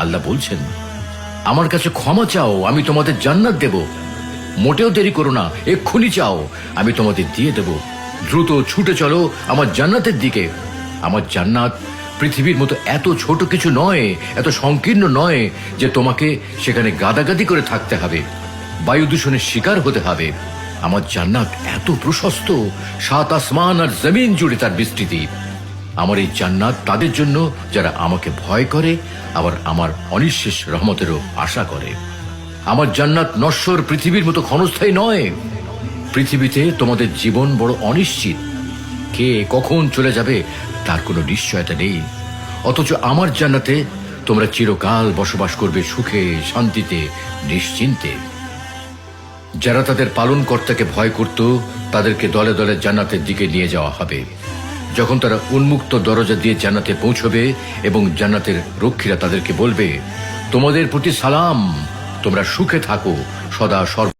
আল্লাহ বলছেন, আমার কাছে ক্ষমা চাও, আমি তোমাদের জান্নাত দেব। মোটেও দেরি করো না, এক্ষুনি চাও, আমি তোমাদের দিয়ে দেব। দ্রুত ছুটে চলো আমার জান্নাতের দিকে। আমার জান্নাত পৃথিবীর মতো এত ছোট কিছু নয়, এত সংকীর্ণ নয় যে তোমাকে সেখানে গাদাগাদি করে থাকতে হবে, বায়ু দূষণের শিকার হতে হবে। আমার জান্নাত এত প্রশস্ত, 7 আসমান আর জমিন জুড়ে তার বিস্তৃতি। আমার এই জান্নাত তাদের জন্য যারা আমাকে ভয় করে, আবার আমার অনিঃশেষ রহমতেরও আশা করে। আমার জান্নাত নশ্বর পৃথিবীর মতো ক্ষণস্থায়ী নয়। পৃথিবীতে তোমাদের জীবন বড় অনিশ্চিত, কে কখন চলে যাবে তার কোনো নিশ্চয়তা নেই। অথচ আমার জান্নাতে তোমরা চিরকাল বসবাস করবে সুখে, শান্তিতে, নিশ্চিন্তে। যারা তাদের পালনকর্তাকে ভয় করত, তাদেরকে দলে দলে জান্নাতের দিকে নিয়ে যাওয়া হবে। যখন তারা উন্মুক্ত দরজা দিয়ে জান্নাতে পৌঁছবে এবং জান্নাতের রক্ষীরা তাদেরকে বলবে, তোমাদের প্রতি সালাম, তোমরা সুখে থাকো সদা সর্ব